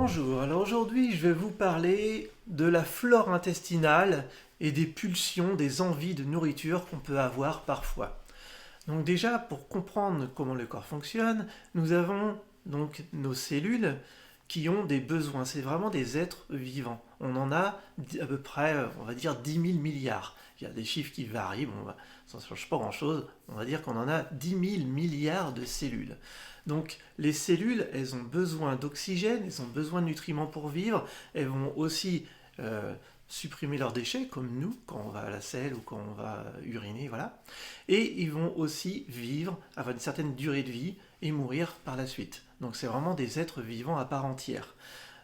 Bonjour, alors aujourd'hui je vais vous parler de la flore intestinale et des pulsions, des envies de nourriture qu'on peut avoir parfois. Donc déjà, pour comprendre comment le corps fonctionne, nous avons donc nos cellules qui ont des besoins. C'est vraiment des êtres vivants. On en a à peu près, on va dire, 10 000 milliards. Il y a des chiffres qui varient, ça ne change pas grand-chose. On va dire qu'on en a 10 000 milliards de cellules. Donc les cellules, elles ont besoin d'oxygène, elles ont besoin de nutriments pour vivre. Elles vont aussi supprimer leurs déchets, comme nous, quand on va à la selle ou quand on va uriner, voilà. Et ils vont aussi vivre, avoir une certaine durée de vie et mourir par la suite. Donc c'est vraiment des êtres vivants à part entière.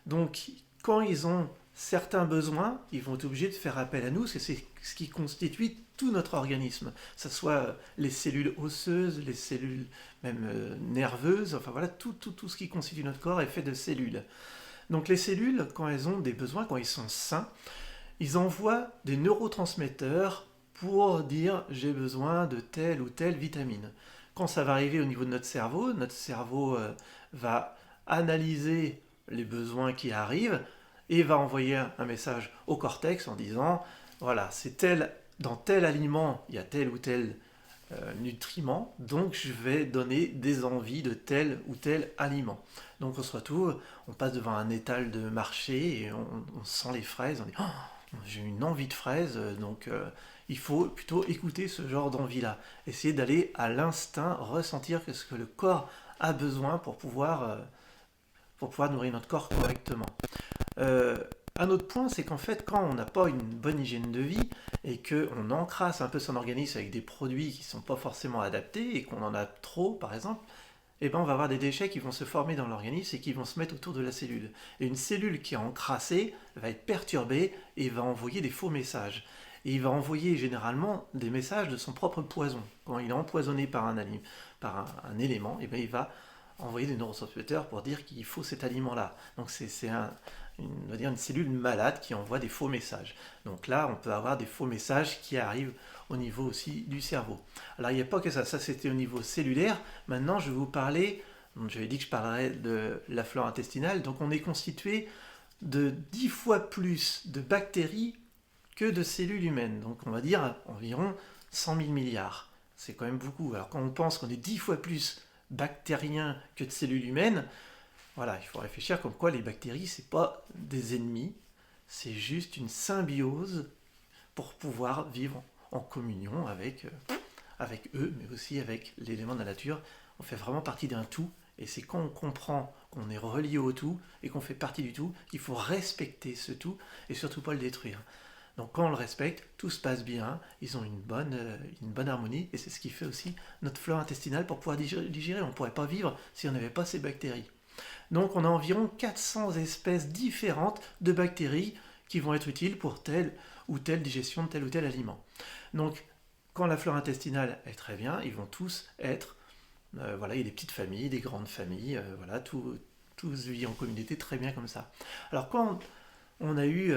Donc quand ils ont certains besoins, ils vont être obligés de faire appel à nous, parce que c'est ce qui constitue tout notre organisme, que ce soit les cellules osseuses, les cellules même nerveuses, enfin voilà, tout ce qui constitue notre corps est fait de cellules. Donc les cellules, quand elles ont des besoins, quand ils sont sains, ils envoient des neurotransmetteurs pour dire j'ai besoin de telle ou telle vitamine. Quand ça va arriver au niveau de notre cerveau va analyser les besoins qui arrivent et va envoyer un message au cortex en disant voilà, c'est tel, dans tel aliment il y a tel ou tel nutriment, donc je vais donner des envies de tel ou tel aliment. Donc on se retrouve, on passe devant un étal de marché et on sent les fraises, on dit oh, j'ai une envie de fraises, donc il faut plutôt écouter ce genre d'envie-là. Essayer d'aller à l'instinct, ressentir ce que le corps a besoin pour pouvoir nourrir notre corps correctement. Euh, un autre point, c'est qu'en fait, quand on n'a pas une bonne hygiène de vie et qu'on encrasse un peu son organisme avec des produits qui ne sont pas forcément adaptés et qu'on en a trop, par exemple, eh ben on va avoir des déchets qui vont se former dans l'organisme et qui vont se mettre autour de la cellule. Et une cellule qui est encrassée va être perturbée et va envoyer des faux messages. Et il va envoyer généralement des messages de son propre poison. Quand il est empoisonné par un élément, eh ben il va envoyer des neurotransmetteurs pour dire qu'il faut cet aliment-là. Donc on va dire une cellule malade qui envoie des faux messages. Donc là, on peut avoir des faux messages qui arrivent au niveau aussi du cerveau. Alors il n'y a pas que ça c'était au niveau cellulaire. Maintenant, je vais vous parler, donc j'avais dit que je parlerais de la flore intestinale, donc on est constitué de 10 fois plus de bactéries que de cellules humaines. Donc on va dire environ 100 000 milliards. C'est quand même beaucoup. Alors quand on pense qu'on est 10 fois plus bactériens que de cellules humaines, voilà, il faut réfléchir comme quoi les bactéries, c'est pas des ennemis, c'est juste une symbiose pour pouvoir vivre en communion avec eux, mais aussi avec l'élément de la nature. On fait vraiment partie d'un tout, et c'est quand on comprend qu'on est relié au tout et qu'on fait partie du tout qu'il faut respecter ce tout et surtout pas le détruire. Donc quand on le respecte, tout se passe bien, ils ont une bonne harmonie, et c'est ce qui fait aussi notre flore intestinale pour pouvoir digérer. On ne pourrait pas vivre si on n'avait pas ces bactéries. Donc on a environ 400 espèces différentes de bactéries qui vont être utiles pour telle ou telle digestion de tel ou tel aliment. Donc quand la flore intestinale est très bien, ils vont tous être, voilà, il y a des petites familles, des grandes familles, voilà, tous vivent en communauté très bien comme ça. Alors quand on a eu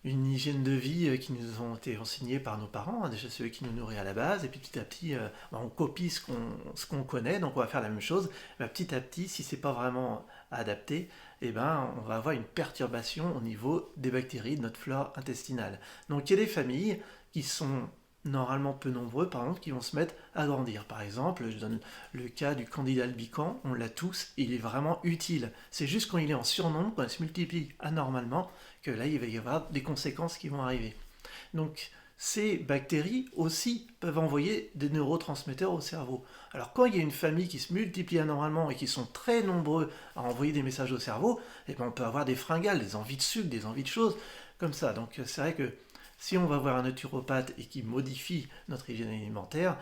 une hygiène de vie qui nous ont été enseignées par nos parents, hein, déjà ceux qui nous nourrissent à la base, et puis petit à petit, on copie ce qu'on connaît, donc on va faire la même chose. Mais petit à petit, si c'est pas vraiment adapté, eh ben, on va avoir une perturbation au niveau des bactéries de notre flore intestinale. Donc il y a des familles qui sont normalement peu nombreux, par exemple, qui vont se mettre à grandir. Par exemple, je donne le cas du Candida albicans, on l'a tous, et il est vraiment utile. C'est juste quand il est en surnombre, quand il se multiplie anormalement, que là, il va y avoir des conséquences qui vont arriver. Donc, ces bactéries aussi peuvent envoyer des neurotransmetteurs au cerveau. Alors, quand il y a une famille qui se multiplie anormalement et qui sont très nombreux à envoyer des messages au cerveau, eh ben, on peut avoir des fringales, des envies de sucre, des envies de choses comme ça. Donc, c'est vrai que si on va voir un naturopathe et qui modifie notre hygiène alimentaire,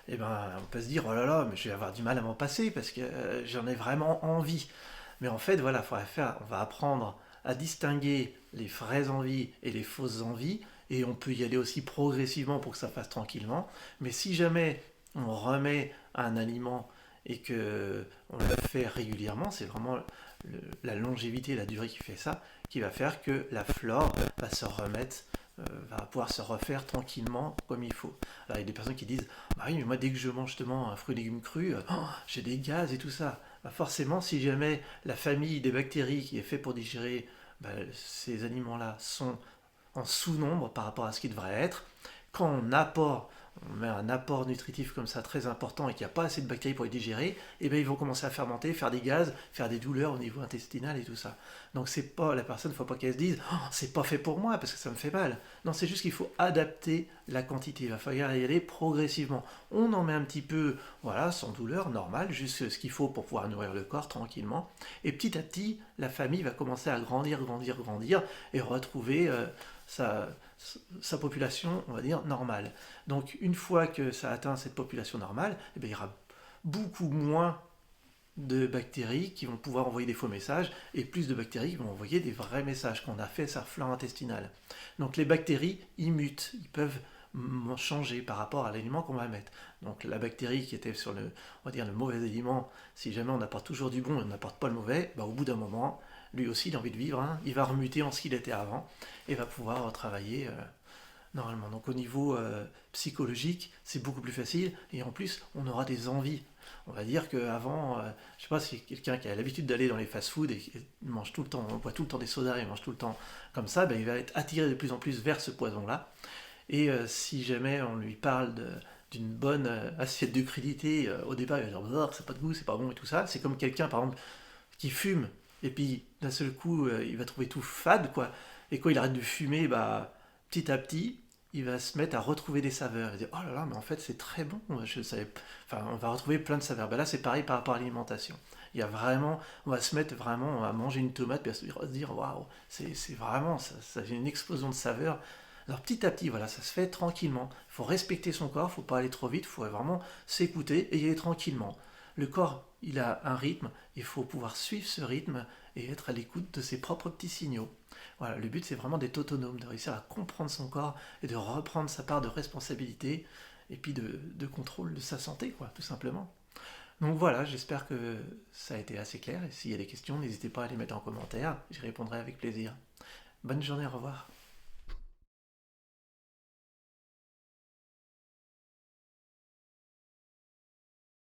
eh ben, on peut se dire oh là là, mais je vais avoir du mal à m'en passer parce que j'en ai vraiment envie. Mais en fait, voilà, on va apprendre à distinguer les vraies envies et les fausses envies, et on peut y aller aussi progressivement pour que ça fasse tranquillement. Mais si jamais on remet un aliment et que on le fait régulièrement, c'est vraiment la longévité, la durée qui fait ça, qui va faire que la flore va se remettre, va pouvoir se refaire tranquillement comme il faut. Alors il y a des personnes qui disent bah oui, mais moi dès que je mange justement un fruit et légumes crus, j'ai des gaz et tout ça. Bah forcément, si jamais la famille des bactéries qui est fait pour digérer bah, ces aliments-là sont en sous-nombre par rapport à ce qui devrait être, quand on met un apport nutritif comme ça très important et qu'il n'y a pas assez de bactéries pour les digérer, et bien ils vont commencer à fermenter, faire des gaz, faire des douleurs au niveau intestinal et tout ça. Donc c'est pas la personne, il ne faut pas qu'elle se dise oh, c'est pas fait pour moi parce que ça me fait mal. Non, c'est juste qu'il faut adapter la quantité. Il va falloir y aller progressivement. On en met un petit peu, voilà, sans douleur, normal, juste ce qu'il faut pour pouvoir nourrir le corps tranquillement. Et petit à petit, la famille va commencer à grandir, grandir, grandir et retrouver sa, sa population, on va dire, normale. Donc une fois que ça atteint cette population normale, eh bien, il y aura beaucoup moins de bactéries qui vont pouvoir envoyer des faux messages et plus de bactéries qui vont envoyer des vrais messages qu'on a fait sa flore intestinale. Donc les bactéries, ils mutent, ils peuvent changer par rapport à l'aliment qu'on va mettre. Donc la bactérie qui était sur le, on va dire, le mauvais aliment, si jamais on apporte toujours du bon et on n'apporte pas le mauvais, bah, au bout d'un moment, lui aussi il a envie de vivre, hein, il va remuter en ce qu'il était avant et va pouvoir travailler normalement. Donc au niveau psychologique, c'est beaucoup plus facile et en plus on aura des envies. On va dire qu'avant, je sais pas si quelqu'un qui a l'habitude d'aller dans les fast-food et mange tout le temps, on boit tout le temps des sodas et mange tout le temps comme ça, ben, il va être attiré de plus en plus vers ce poison-là. Et si jamais on lui parle d'une bonne assiette de crudité, au départ il va dire oh, c'est pas de goût, c'est pas bon et tout ça. C'est comme quelqu'un par exemple qui fume et puis d'un seul coup il va trouver tout fade quoi. Et quand il arrête de fumer, bah petit à petit il va se mettre à retrouver des saveurs. Il va dire oh là là mais en fait c'est très bon. Je savais... Enfin on va retrouver plein de saveurs. Bah là c'est pareil par rapport à l'alimentation. Il y a vraiment, on va se mettre vraiment à manger une tomate, puis à se dire waouh, c'est vraiment, ça fait une explosion de saveurs. Alors petit à petit, voilà, ça se fait tranquillement. Il faut respecter son corps, il ne faut pas aller trop vite, il faut vraiment s'écouter et y aller tranquillement. Le corps, il a un rythme, il faut pouvoir suivre ce rythme et être à l'écoute de ses propres petits signaux. Voilà, le but c'est vraiment d'être autonome, de réussir à comprendre son corps et de reprendre sa part de responsabilité et puis de contrôle de sa santé, quoi, tout simplement. Donc voilà, j'espère que ça a été assez clair et s'il y a des questions, n'hésitez pas à les mettre en commentaire, j'y répondrai avec plaisir. Bonne journée, au revoir.